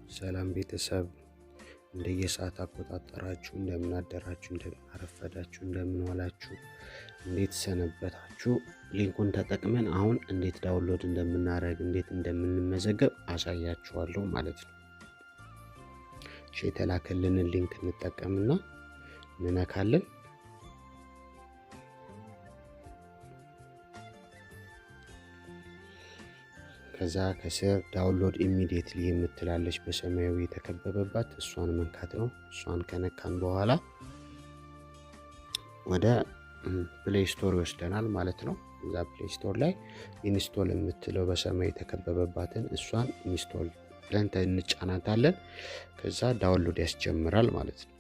ሰላም ቤተሰብ እንደየሰዓት አቆጣጠራችሁ እንደምን አደራችሁ፣ እንደምን አረፈዳችሁ፣ እንደምን ዋላችሁ፣ እንዴት ሰነበታችሁ። ሊንኩን ተጠቅመን አሁን እንዴት ዳውንሎድ እንደምናደርግ እንዴት እንደምንመዘገብ አሳያችኋለሁ ማለት ነው። የተላከልንን ሊንክ እንጠቀምና እንነካለን። ከዛ ከስር ዳውንሎድ ኢሚዲየትሊ የምትላለች በሰማያዊ የተከበበባት እሷን መንካት ነው። እሷን ከነካን በኋላ ወደ ፕሌይ ስቶር ይወስደናል ማለት ነው። እዛ ፕሌይ ስቶር ላይ ኢንስቶል የምትለው በሰማያዊ የተከበበባትን እሷን ኢንስቶል ብለን እንጫናታለን። ከዛ ዳውንሎድ ያስጀምራል ማለት ነው።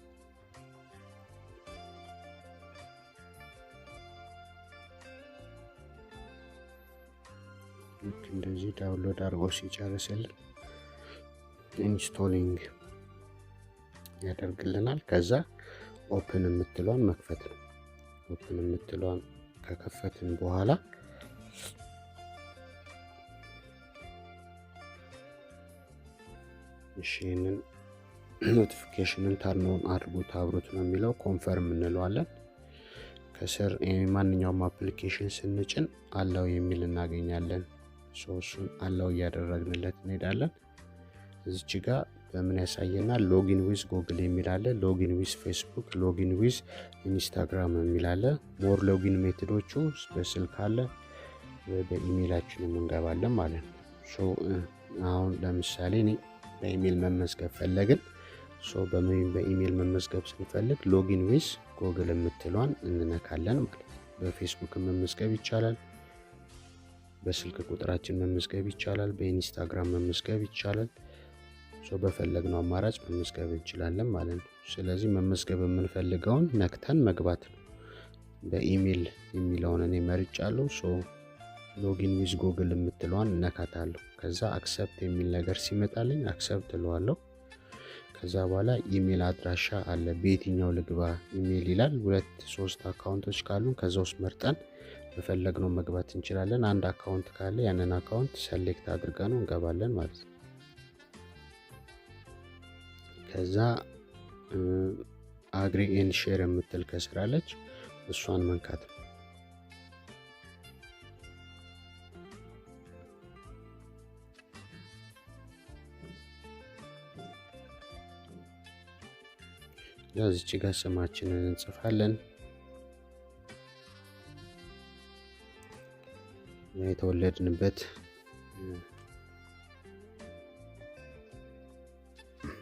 እንደዚህ ዳውንሎድ አድርጎ ሲጨርስልን ኢንስቶሊንግ ያደርግልናል። ከዛ ኦፕን የምትለዋን መክፈት ነው። ኦፕን የምትለዋን ከከፈትን በኋላ ይህንን ኖቲፊኬሽንን ታርኖን አድርጉት አብሩት ነው የሚለው። ኮንፈርም እንለዋለን። ከስር ማንኛውም አፕሊኬሽን ስንጭን አላው የሚል እናገኛለን። እሱን አላው እያደረግንለት እንሄዳለን። እዚች ጋር በምን ያሳየናል? ሎጊን ዊዝ ጉግል የሚል አለ፣ ሎጊን ዊዝ ፌስቡክ፣ ሎጊን ዊዝ ኢንስታግራም የሚል አለ። ሞር ሎጊን ሜቶዶቹ በስልክ አለ፣ በኢሜይላችንም እንገባለን ማለት ነው። አሁን ለምሳሌ እኔ በኢሜይል መመዝገብ ፈለግን። በኢሜይል መመዝገብ ስንፈልግ ሎጊን ዊዝ ጉግል የምትለዋን እንነካለን ማለት ነው። በፌስቡክ መመዝገብ ይቻላል፣ በስልክ ቁጥራችን መመዝገብ ይቻላል፣ በኢንስታግራም መመዝገብ ይቻላል። በፈለግነው አማራጭ መመዝገብ እንችላለን ማለት ነው። ስለዚህ መመዝገብ የምንፈልገውን ነክተን መግባት ነው። በኢሜይል የሚለውን እኔ መርጫለሁ። ሎጊን ዊዝ ጉግል የምትለዋን እነካታለሁ። ከዛ አክሰፕት የሚል ነገር ሲመጣልኝ አክሰፕት እለዋለሁ። ከዛ በኋላ ኢሜይል አድራሻ አለ፣ በየትኛው ልግባ ኢሜይል ይላል። 2-3 አካውንቶች ካሉን ከዛ ውስጥ መርጠን በፈለግነው መግባት እንችላለን። አንድ አካውንት ካለ ያንን አካውንት ሰሌክት አድርገነው እንገባለን ማለት ነው። ከዛ አግሪ ኤንድ ሼር የምትል ከስራለች እሷን መንካት ነው። እዚች ጋር ስማችንን እንጽፋለን።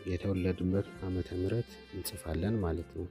የተወለድንበት ዓመተ ምህረት እንጽፋለን ማለት ነው።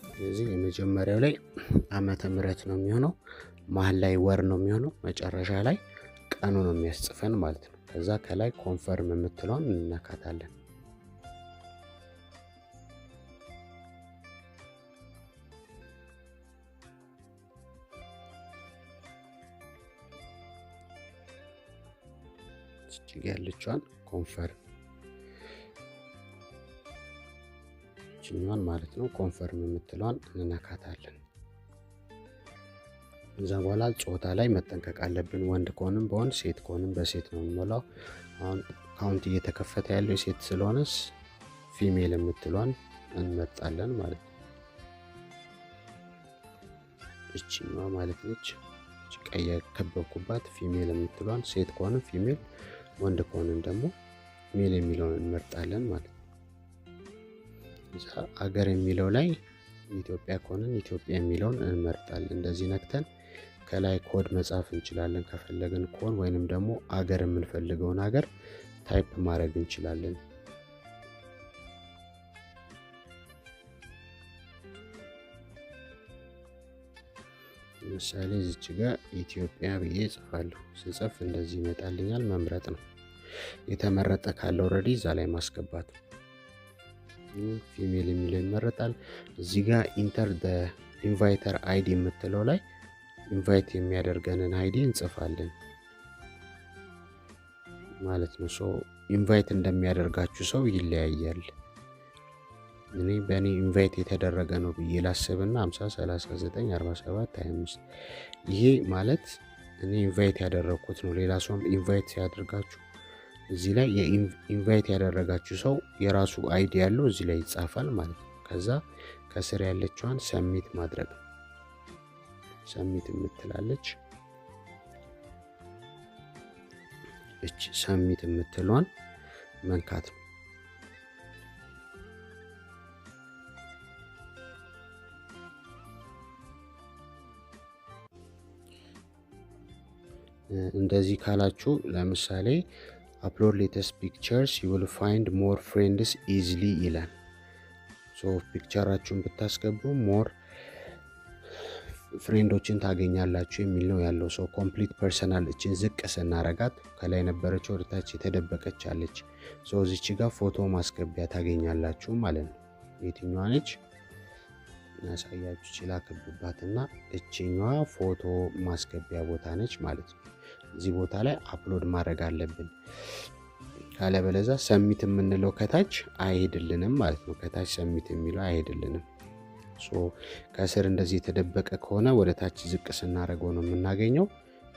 ስለዚህ የመጀመሪያው ላይ ዓመተ ምህረት ነው የሚሆነው፣ መሀል ላይ ወር ነው የሚሆነው፣ መጨረሻ ላይ ቀኑ ነው የሚያስጽፈን ማለት ነው። ከዛ ከላይ ኮንፈርም የምትለዋን እንነካታለን። እዚህ ያለችዋን ኮንፈርም ችኛዋን ማለት ነው። ኮንፈርም የምትለዋን እንነካታለን። እዛ በኋላ ጾታ ላይ መጠንቀቅ አለብን። ወንድ ከሆንም በወንድ፣ ሴት ከሆንም በሴት ነው የምንሞላው። አሁን አካውንት እየተከፈተ ያለው የሴት ስለሆነስ ፊሜል የምትለዋን እንመርጣለን ማለት ነው። እችኛዋ ማለት ነች፣ ቀይ ከበብኩባት ፊሜል የምትለዋን። ሴት ከሆንም ፊሜል፣ ወንድ ከሆንም ደግሞ ሜል የሚለውን እንመርጣለን ማለት ነው። አገር የሚለው ላይ ኢትዮጵያ ከሆነን ኢትዮጵያ የሚለውን እንመርጣለን። እንደዚህ ነክተን ከላይ ኮድ መጻፍ እንችላለን ከፈለግን ኮድ፣ ወይንም ደግሞ አገር የምንፈልገውን ሀገር ታይፕ ማድረግ እንችላለን። ለምሳሌ እዚች ጋር ኢትዮጵያ ብዬ እጽፋለሁ። ስጽፍ እንደዚህ ይመጣልኛል። መምረጥ ነው። የተመረጠ ካለ ኦልሬዲ እዛ ላይ ማስገባት ነው። ፊሜል የሚለው ይመረጣል። እዚህ ጋር ኢንተር ዘ ኢንቫይተር አይዲ የምትለው ላይ ኢንቫይት የሚያደርገንን አይዲ እንጽፋለን ማለት ነው። ሶ ኢንቫይት እንደሚያደርጋችሁ ሰው ይለያያል። እኔ በእኔ ኢንቫይት የተደረገ ነው ብዬ ላስብና 50 39 47 25 ይሄ ማለት እኔ ኢንቫይት ያደረኩት ነው። ሌላ ሰውም ኢንቫይት ሲያደርጋችሁ እዚህ ላይ የኢንቫይት ያደረጋችሁ ሰው የራሱ አይዲ ያለው እዚህ ላይ ይጻፋል ማለት ነው። ከዛ ከስር ያለችዋን ሰሚት ማድረግ ነው። ሰሚት የምትላለች እቺ ሰሚት የምትሏን መንካት ነው። እንደዚህ ካላችሁ ለምሳሌ upload latest pictures you will find more friends easily ይላል። ሶ ፒክቸራችሁን ብታስገቡ ሞር ፍሬንዶችን ታገኛላችሁ የሚል ነው ያለው። ሶ ኮምፕሊት ፐርሰናል እችን ዝቅ ስናረጋት ከላይ ነበረችው ወደ ታች የተደበቀች አለች። ሶ እዚች ጋር ፎቶ ማስገቢያ ታገኛላችሁ ማለት ነው። የትኛዋ ነች ያሳያችሁ ይችላል። ክብባትና እችኛዋ ፎቶ ማስገቢያ ቦታ ነች ማለት ነው። እዚህ ቦታ ላይ አፕሎድ ማድረግ አለብን። ካለበለዛ ሰሚት የምንለው ከታች አይሄድልንም ማለት ነው። ከታች ሰሚት የሚለው አይሄድልንም። ሶ ከስር እንደዚህ የተደበቀ ከሆነ ወደ ታች ዝቅ ስናደርገው ነው የምናገኘው።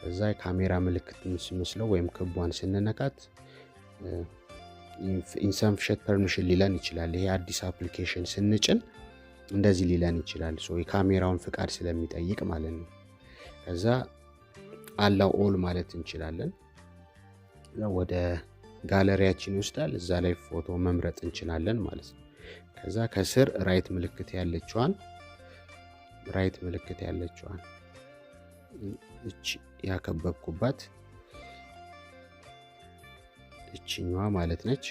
እዛ የካሜራ ምልክት ምስለው ወይም ክቧን ስንነካት ኢንሰንፍሸት ፐርሚሽን ሊለን ይችላል። ይሄ አዲስ አፕሊኬሽን ስንጭን እንደዚህ ሊለን ይችላል። ሶ የካሜራውን ፍቃድ ስለሚጠይቅ ማለት ነው። ከዛ አላው ኦል ማለት እንችላለን። ወደ ጋለሪያችን ይወስዳል። እዛ ላይ ፎቶ መምረጥ እንችላለን ማለት ነው። ከዛ ከስር ራይት ምልክት ያለችዋን እቺ ያከበብኩባት እቺኛዋ ማለት ነች።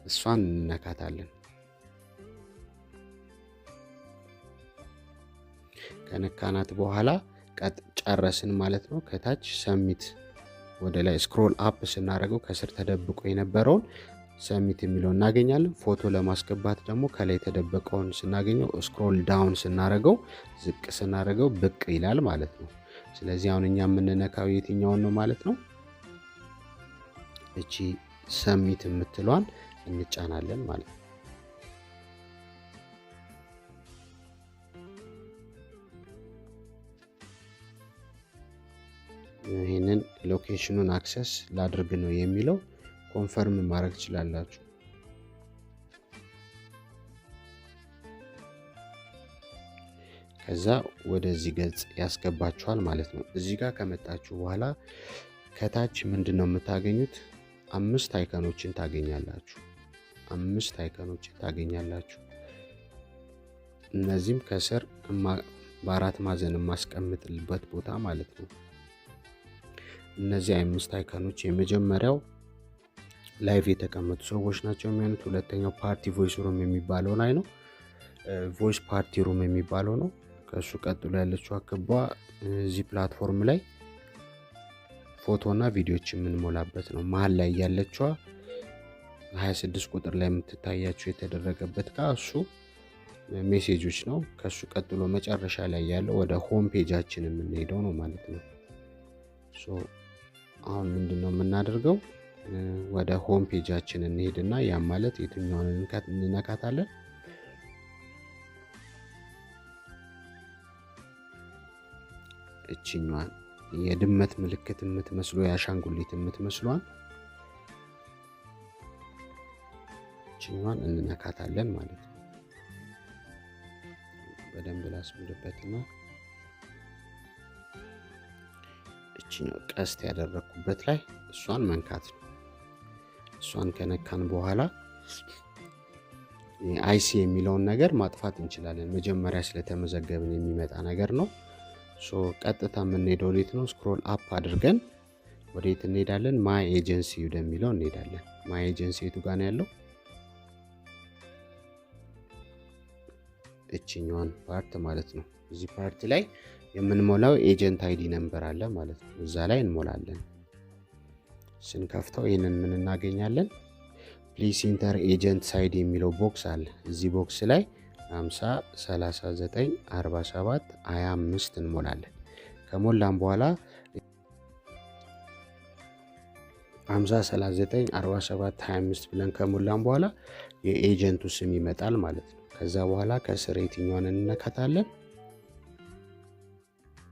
እሷን እንነካታለን። ከነካናት በኋላ ጨረስን ማለት ነው። ከታች ሰሚት ወደ ላይ ስክሮል አፕ ስናደርገው ከስር ተደብቆ የነበረውን ሰሚት የሚለው እናገኛለን። ፎቶ ለማስገባት ደግሞ ከላይ የተደበቀውን ስናገኘው ስክሮል ዳውን ስናደርገው ዝቅ ስናደርገው ብቅ ይላል ማለት ነው። ስለዚህ አሁን እኛ የምንነካው የትኛውን ነው ማለት ነው? እቺ ሰሚት የምትሏን እንጫናለን ማለት ነው። ይህንን ሎኬሽኑን አክሰስ ላድርግ ነው የሚለው ኮንፈርም ማድረግ ትችላላችሁ። ከዛ ወደዚህ ገጽ ያስገባችኋል ማለት ነው። እዚህ ጋር ከመጣችሁ በኋላ ከታች ምንድነው የምታገኙት? 5 አይከኖችን ታገኛላችሁ። 5 አይከኖችን ታገኛላችሁ። እነዚህም ከስር በአራት ማዕዘን የማስቀምጥልበት ቦታ ማለት ነው። እነዚህ 5 አይከኖች የመጀመሪያው ላይቭ የተቀመጡ ሰዎች ናቸው የሚሆኑት። ሁለተኛው ፓርቲ ቮይስ ሩም የሚባለው ላይ ነው። ቮይስ ፓርቲ ሩም የሚባለው ነው። ከሱ ቀጥሎ ያለችው አክባ እዚህ ፕላትፎርም ላይ ፎቶና ቪዲዮዎች የምንሞላበት ነው። መሀል ላይ ያለችው 26 ቁጥር ላይ የምትታያችሁ የተደረገበት እሱ ሜሴጆች ነው። ከሱ ቀጥሎ መጨረሻ ላይ ያለው ወደ ሆም ፔጃችን የምንሄደው ነው ማለት ነው። ሶ አሁን ምንድነው የምናደርገው? ወደ ሆም ፔጃችን እንሄድና ያ ማለት የትኛውን እንነካታለን? እቺኛዋን የድመት ምልክት የምትመስሉ የአሻንጉሊት የምትመስሏን እቺኛዋን እንነካታለን ማለት ነው። በደንብ ላስምርበትና እቺኛው ቀስት ያደረኩበት ላይ እሷን መንካት ነው። እሷን ከነካን በኋላ አይሲ የሚለውን ነገር ማጥፋት እንችላለን። መጀመሪያ ስለተመዘገብን የሚመጣ ነገር ነው። ቀጥታ የምንሄደው ወዴት ነው? ስክሮል አፕ አድርገን ወዴት እንሄዳለን? ማይ ኤጀንሲ ወደሚለው እንሄዳለን። ማይ ኤጀንሲ የቱ ጋር ነው ያለው? እችኛዋን ፓርት ማለት ነው። እዚህ ፓርት ላይ የምንሞላው ኤጀንት አይዲ ነምበር አለ ማለት ነው። እዛ ላይ እንሞላለን። ስንከፍተው ይህንን ምን እናገኛለን? ፕሊስ ኢንተር ኤጀንት ሳይድ የሚለው ቦክስ አለ። እዚህ ቦክስ ላይ 50 39 47 25 እንሞላለን። ከሞላን በኋላ 50 39 47 25 ብለን ከሞላን በኋላ የኤጀንቱ ስም ይመጣል ማለት ነው። ከዛ በኋላ ከስር የትኛዋን እንነካታለን?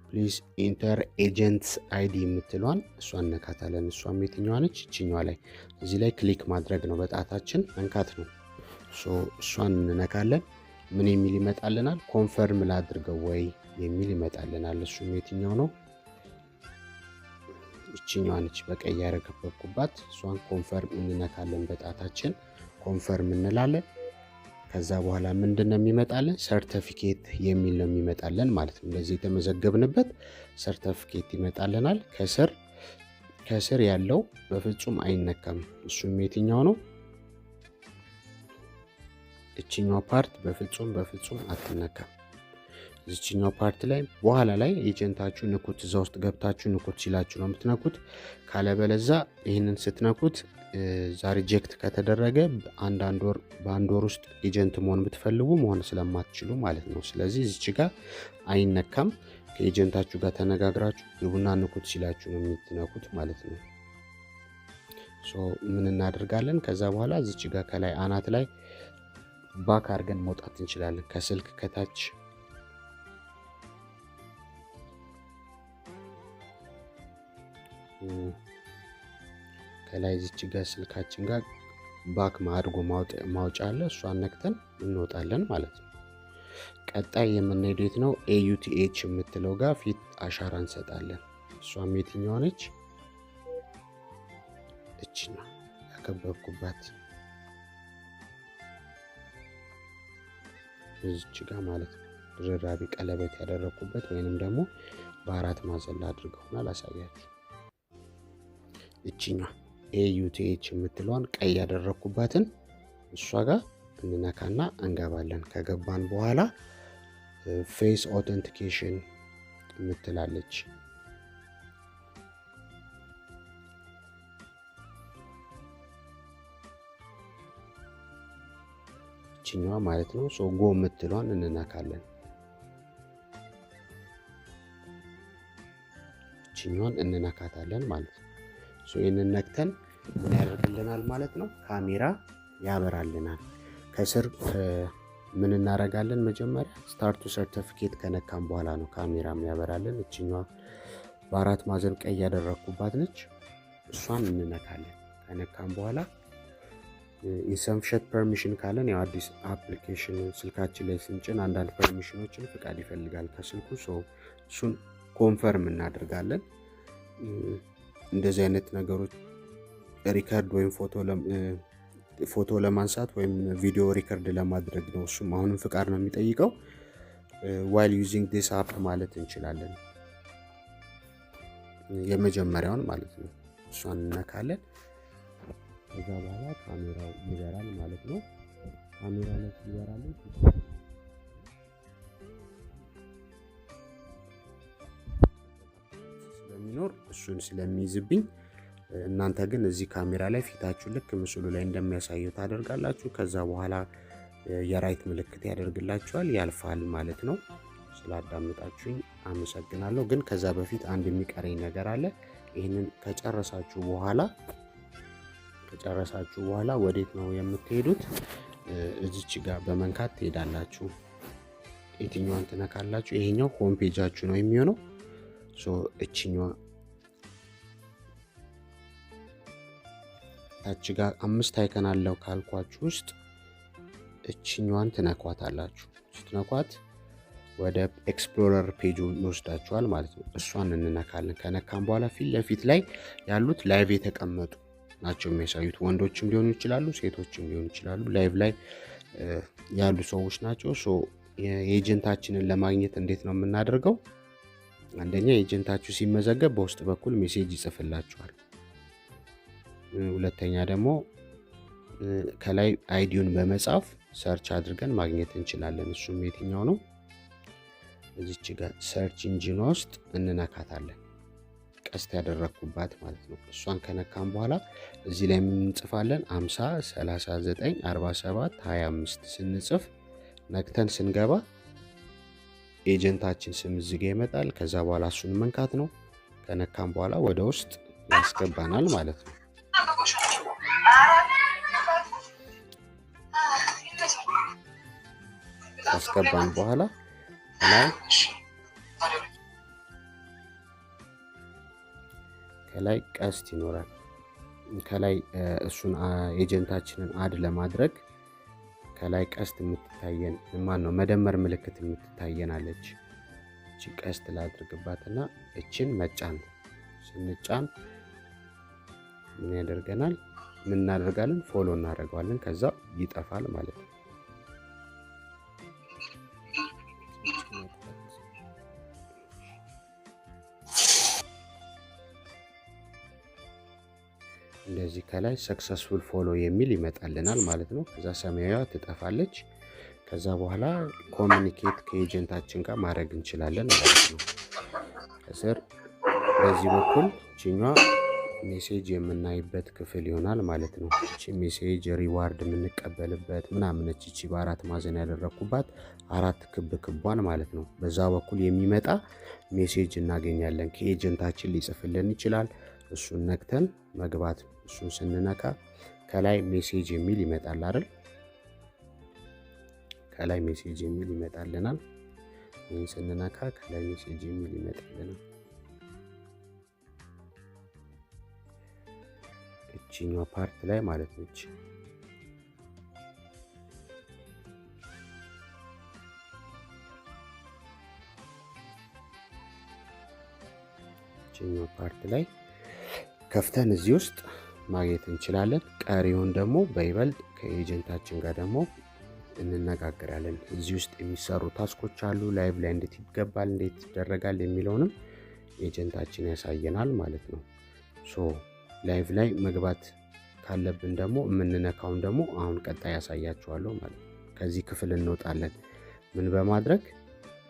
ፕሊዝ ኢንተር ኤጀንትስ አይዲ የምትለዋን እሷን እነካታለን። እሷም የትኛዋ ነች? እችኛዋ ላይ እዚህ ላይ ክሊክ ማድረግ ነው፣ በጣታችን መንካት ነው። እሷን እንነካለን። ምን የሚል ይመጣልናል? ኮንፈርም ላድርገው ወይ የሚል ይመጣልናል። እሱም የትኛው ነው? እችኛዋ ነች፣ በቀይ ያረገበኩባት። እሷን ኮንፈርም እንነካለን፣ በጣታችን ኮንፈርም እንላለን። ከዛ በኋላ ምንድን ነው የሚመጣልን? ሰርተፊኬት የሚል ነው የሚመጣልን ማለት ነው። እንደዚህ የተመዘገብንበት ሰርተፊኬት ይመጣልናል። ከስር ያለው በፍጹም አይነካም። እሱም የትኛው ነው? እችኛው ፓርት በፍጹም አትነካም። እዚችኛው ፓርት ላይ በኋላ ላይ ኤጀንታችሁ ንኩት፣ እዛ ውስጥ ገብታችሁ ንኩት ሲላችሁ ነው የምትነኩት። ካለበለዛ ይህንን ስትነኩት ዛሬ ሪጀክት ከተደረገ በአንድ ወር ውስጥ ኤጀንት መሆን ብትፈልጉ መሆን ስለማትችሉ ማለት ነው። ስለዚህ እዚች ጋር አይነካም። ከኤጀንታችሁ ጋር ተነጋግራችሁ ግቡና ንኩት ሲላችሁ ነው የምትነኩት ማለት ነው። ምን እናደርጋለን? ከዛ በኋላ እዚች ጋር ከላይ አናት ላይ ባክ አድርገን መውጣት እንችላለን። ከስልክ ከታች ከላይ እዚች ጋር ስልካችን ጋር ባክ አድርጎ ማውጫ አለ። እሷን ነክተን እንወጣለን ማለት ነው። ቀጣይ የምንሄደው የት ነው? ኤዩቲኤች የምትለው ጋር ፊት አሻራ እንሰጣለን። እሷም የትኛዋ ነች? እች ነው ያከበብኩባት እዚች ጋር ማለት ነው። ድርራቢ ቀለበት ያደረኩበት ወይንም ደግሞ በአራት ማዕዘን አድርገውና ላሳያችሁ። እችኛ ኤዩቲኤች የምትለዋን ቀይ ያደረኩባትን እሷ ጋር እንነካና እንገባለን። ከገባን በኋላ ፌስ ኦተንቲኬሽን የምትላለች እችኛዋ ማለት ነው። ጎ የምትለዋን እንነካለን። እችኛዋን እንነካታለን ማለት ነው። ይህንን ነክተን ምን ያደርግልናል ማለት ነው? ካሜራ ያበራልናል። ከስር ምን እናደርጋለን? መጀመሪያ ስታርቱ ሰርቲፊኬት ከነካም በኋላ ነው ካሜራ ያበራልን። እችኛዋ በአራት ማዕዘን ቀይ ያደረኩባት ነች። እሷን እንነካለን። ከነካም በኋላ ኢንሰምፕሽን ፐርሚሽን ካለን ያው አዲስ አፕሊኬሽን ስልካችን ላይ ስንጭን አንዳንድ ፐርሚሽኖችን ፍቃድ ይፈልጋል ከስልኩ። እሱን ኮንፈርም እናደርጋለን። እንደዚህ አይነት ነገሮች ሪከርድ ወይም ፎቶ ለማንሳት ወይም ቪዲዮ ሪከርድ ለማድረግ ነው። እሱም አሁንም ፍቃድ ነው የሚጠይቀው። ዋይል ዩዚንግ ዲስ አፕ ማለት እንችላለን፣ የመጀመሪያውን ማለት ነው። እሷን እንነካለን። ከዛ በኋላ ካሜራው ይበራል ማለት ነው። ካሜራ ላይ ይበራል ስለሚኖር እሱን ስለሚይዝብኝ፣ እናንተ ግን እዚህ ካሜራ ላይ ፊታችሁ ልክ ምስሉ ላይ እንደሚያሳየው ታደርጋላችሁ። ከዛ በኋላ የራይት ምልክት ያደርግላችኋል፣ ያልፋል ማለት ነው። ስላዳመጣችሁኝ አመሰግናለሁ። ግን ከዛ በፊት አንድ የሚቀረኝ ነገር አለ። ይህንን ከጨረሳችሁ በኋላ ወዴት ነው የምትሄዱት? እዚች ጋር በመንካት ትሄዳላችሁ። የትኛዋን ትነካላችሁ? ይሄኛው ሆም ፔጃችሁ ነው የሚሆነው። እችኛዋ ታች ጋር 5 አይከን አለው ካልኳችሁ ውስጥ እችኛዋን ትነኳታላችሁ። ስትነኳት ወደ ኤክስፕሎረር ፔጁ ይወስዳችኋል ማለት ነው። እሷን እንነካለን። ከነካም በኋላ ፊት ለፊት ላይ ያሉት ላይቭ የተቀመጡ ናቸው የሚያሳዩት። ወንዶችም ሊሆኑ ይችላሉ፣ ሴቶችም ሊሆኑ ይችላሉ። ላይቭ ላይ ያሉ ሰዎች ናቸው። ሶ የኤጀንታችንን ለማግኘት እንዴት ነው የምናደርገው? አንደኛ ኤጀንታችሁ ሲመዘገብ በውስጥ በኩል ሜሴጅ ይጽፍላችኋል። ሁለተኛ ደግሞ ከላይ አይዲውን በመጻፍ ሰርች አድርገን ማግኘት እንችላለን። እሱም የትኛው ነው? እዚች ጋር ሰርች ኢንጂን ውስጥ እንነካታለን። ቀስት ያደረኩባት ማለት ነው። እሷን ከነካም በኋላ እዚህ ላይ ምን እንጽፋለን? 50 39 47 25 ስንጽፍ ነክተን ስንገባ ኤጀንታችን ስም እዚህ ጋር ይመጣል። ከዛ በኋላ እሱን መንካት ነው። ከነካም በኋላ ወደ ውስጥ ያስገባናል ማለት ነው። ካስገባን በኋላ ከላይ ቀስት ይኖራል። ከላይ እሱን ኤጀንታችንን አድ ለማድረግ ከላይ ቀስት የምትታየን ነው መደመር ምልክት የምትታየን አለች። እቺ ቀስት ላድርግባትና እችን መጫን። ስንጫን ምን ያደርገናል? ምን እናደርጋለን? ፎሎ እናደርገዋለን። ከዛ ይጠፋል ማለት ነው። እንደዚህ ከላይ ሰክሰስፉል ፎሎ የሚል ይመጣልናል ማለት ነው። ከዛ ሰማያዊዋ ትጠፋለች። ከዛ በኋላ ኮሚኒኬት ከኤጀንታችን ጋር ማድረግ እንችላለን ማለት ነው። ከስር በዚህ በኩል ቺኛዋ ሜሴጅ የምናይበት ክፍል ይሆናል ማለት ነው። እቺ ሜሴጅ ሪዋርድ የምንቀበልበት ምናምን እቺ በአራት ማዕዘን ያደረኩባት አራት ክብ ክቧን ማለት ነው። በዛ በኩል የሚመጣ ሜሴጅ እናገኛለን። ከኤጀንታችን ሊጽፍልን ይችላል። እሱን ነክተን መግባት። እሱን ስንነካ ከላይ ሜሴጅ የሚል ይመጣል አይደል? ከላይ ሜሴጅ የሚል ይመጣልናል። ይህን ስንነካ ከላይ ሜሴጅ የሚል ይመጣልናል። እቺኛው ፓርት ላይ ማለት ነው። እቺኛው ፓርት ላይ ከፍተን እዚህ ውስጥ ማግኘት እንችላለን። ቀሪውን ደግሞ በይበልጥ ከኤጀንታችን ጋር ደግሞ እንነጋገራለን። እዚህ ውስጥ የሚሰሩ ታስኮች አሉ። ላይቭ ላይ እንዴት ይገባል፣ እንዴት ይደረጋል የሚለውንም ኤጀንታችን ያሳየናል ማለት ነው። ሶ ላይቭ ላይ መግባት ካለብን ደግሞ የምንነካውን ደግሞ አሁን ቀጣይ ያሳያችኋለሁ ማለት ነው። ከዚህ ክፍል እንወጣለን። ምን በማድረግ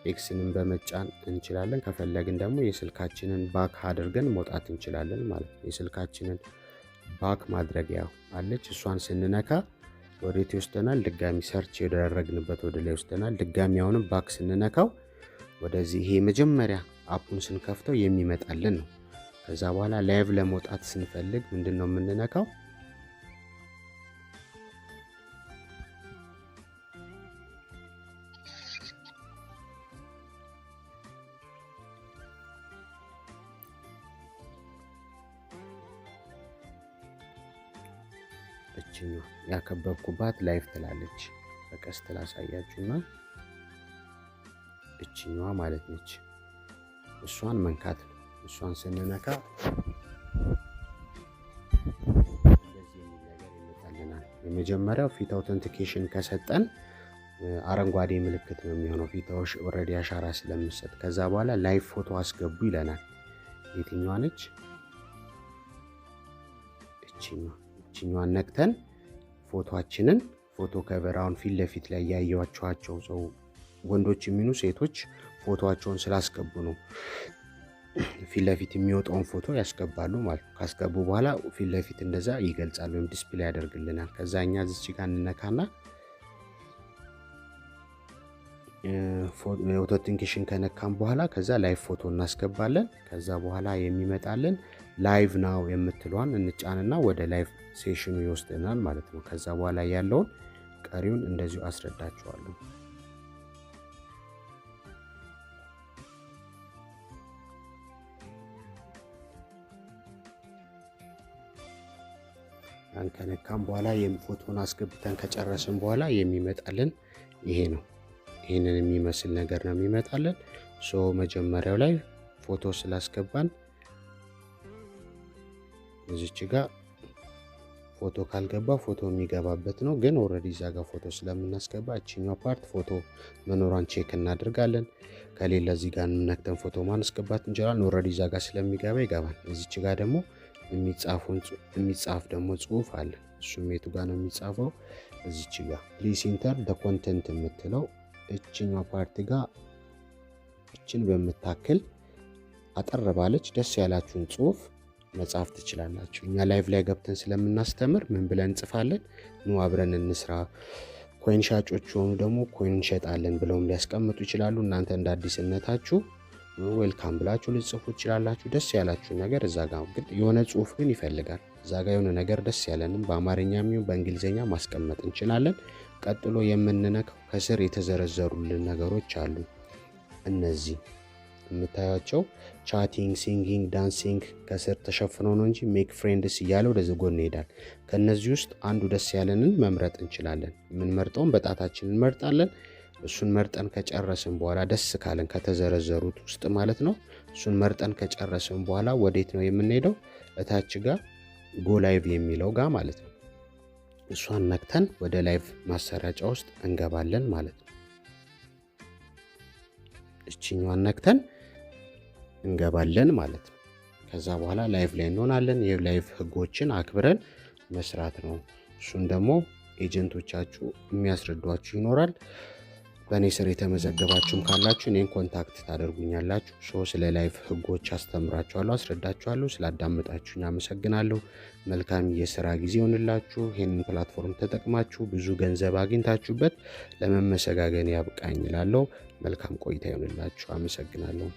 ኤክስንን በመጫን እንችላለን። ከፈለግን ደግሞ የስልካችንን ባክ አድርገን መውጣት እንችላለን ማለት ነው። የስልካችንን ባክ ማድረጊያ አለች። እሷን ስንነካ ወዴት ይወስደናል? ድጋሚ ሰርች የደረግንበት ወደ ላይ ይወስደናል። ድጋሚ አሁንም ባክ ስንነካው ወደዚህ ይሄ መጀመሪያ አፑን ስንከፍተው የሚመጣልን ነው። ከዛ በኋላ ላይቭ ለመውጣት ስንፈልግ ምንድነው የምንነካው? እቺኛው ያከበብኩባት ላይቭ ትላለች። በቀስት ላሳያችሁና እቺኛዋ ማለት ነች። እሷን መንካት ነው። እሷን ስንነካ እንደዚህ የሚል ነገር ይመጣልናል። የመጀመሪያው ፊት አውተንቲኬሽን ከሰጠን አረንጓዴ ምልክት ነው የሚሆነው፣ ፊታዎች ኦልሬዲ አሻራ ስለምሰጥ። ከዛ በኋላ ላይቭ ፎቶ አስገቡ ይለናል። የትኛዋ ነች? እቺኛዋን ነክተን ፎቶአችንን ፎቶ ከቨራውን ፊት ለፊት ላይ ያያችኋቸው ሰው ወንዶች የሚኑ ሴቶች ፎቶአቸውን ስላስገቡ ነው ፊት ለፊት የሚወጣውን ፎቶ ያስገባሉ ማለት ነው። ካስገቡ በኋላ ፊት ለፊት እንደዛ ይገልጻል ወይም ዲስፕሌይ ያደርግልናል። ከዛኛ እዚህ ጋር እንነካና አውተንቲኬሽን ከነካም በኋላ ከዛ ላይቭ ፎቶ እናስገባለን። ከዛ በኋላ የሚመጣልን ላይቭ ናው የምትለዋን እንጫንና ወደ ላይቭ ሴሽኑ ይወስደናል ማለት ነው። ከዛ በኋላ ያለውን ቀሪውን እንደዚሁ አስረዳችኋለሁ። ከነካም በኋላ ፎቶን አስገብተን ከጨረስን በኋላ የሚመጣልን ይሄ ነው። ይሄንን የሚመስል ነገር ነው የሚመጣልን። ሶ መጀመሪያው ላይ ፎቶ ስላስገባን እዚች ጋር ፎቶ ካልገባ ፎቶ የሚገባበት ነው። ግን ኦልሬዲ እዛ ጋር ፎቶ ስለምናስገባ እቺኛው ፓርት ፎቶ መኖሯን ቼክ እናደርጋለን። ከሌለ እዚህ ጋር ነክተን ፎቶ ማስገባት እንችላለን። ኦልሬዲ እዛ ጋር ስለሚገባ ይገባል። እዚች ጋር ደግሞ የሚጻፍ ደግሞ ጽሁፍ አለ። እሱም የቱ ጋር ነው የሚጻፈው? እዚች ጋር ፕሊስ ኢንተር ደ ኮንተንት የምትለው እቺኛው ፓርት ጋር እችን በምታክል አጠር ባለች ደስ ያላችሁን ጽሁፍ መጻፍ ትችላላችሁ። እኛ ላይቭ ላይ ገብተን ስለምናስተምር ምን ብለን እንጽፋለን? ኑ አብረን እንስራ፣ ኮይን ሻጮች ሆኑ ደግሞ ኮይን እንሸጣለን ብለውም ሊያስቀምጡ ይችላሉ። እናንተ እንደ አዲስነታችሁ ዌልካም ብላችሁ ልጽፉ ትችላላችሁ። ደስ ያላችሁ ነገር እዛ ጋር ግን የሆነ ጽሁፍ ግን ይፈልጋል። እዛ ጋር የሆነ ነገር ደስ ያለንም በአማርኛም ይሁን በእንግሊዝኛ ማስቀመጥ እንችላለን። ቀጥሎ የምንነካው ከስር የተዘረዘሩልን ነገሮች አሉ። እነዚህ የምታዩቸው ቻቲንግ፣ ሲንጊንግ፣ ዳንሲንግ ከስር ተሸፍኖ ነው እንጂ ሜክ ፍሬንድስ እያለ ወደዚህ ጎን ይሄዳል። ከነዚህ ውስጥ አንዱ ደስ ያለንን መምረጥ እንችላለን። የምንመርጠውን በጣታችን እንመርጣለን። እሱን መርጠን ከጨረስን በኋላ ደስ ካለን ከተዘረዘሩት ውስጥ ማለት ነው። እሱን መርጠን ከጨረስን በኋላ ወዴት ነው የምንሄደው? እታች ጋር ጎ ላይቭ የሚለው ጋር ማለት ነው። እሷን ነክተን ወደ ላይቭ ማሰራጫ ውስጥ እንገባለን ማለት ነው። እቺኛዋን ነክተን እንገባለን ማለት ነው። ከዛ በኋላ ላይቭ ላይ እንሆናለን። የላይቭ ህጎችን አክብረን መስራት ነው። እሱን ደግሞ ኤጀንቶቻችሁ የሚያስረዷችሁ ይኖራል። በእኔ ስር የተመዘገባችሁም ካላችሁ እኔን ኮንታክት ታደርጉኛላችሁ። ስለ ላይቭ ህጎች አስተምራችኋለሁ፣ አስረዳችኋለሁ። ስላዳመጣችሁኝ አመሰግናለሁ። መልካም የስራ ጊዜ ይሆንላችሁ። ይህንን ፕላትፎርም ተጠቅማችሁ ብዙ ገንዘብ አግኝታችሁበት ለመመሰጋገን ያብቃኝ እላለሁ። መልካም ቆይታ ይሆንላችሁ። አመሰግናለሁ።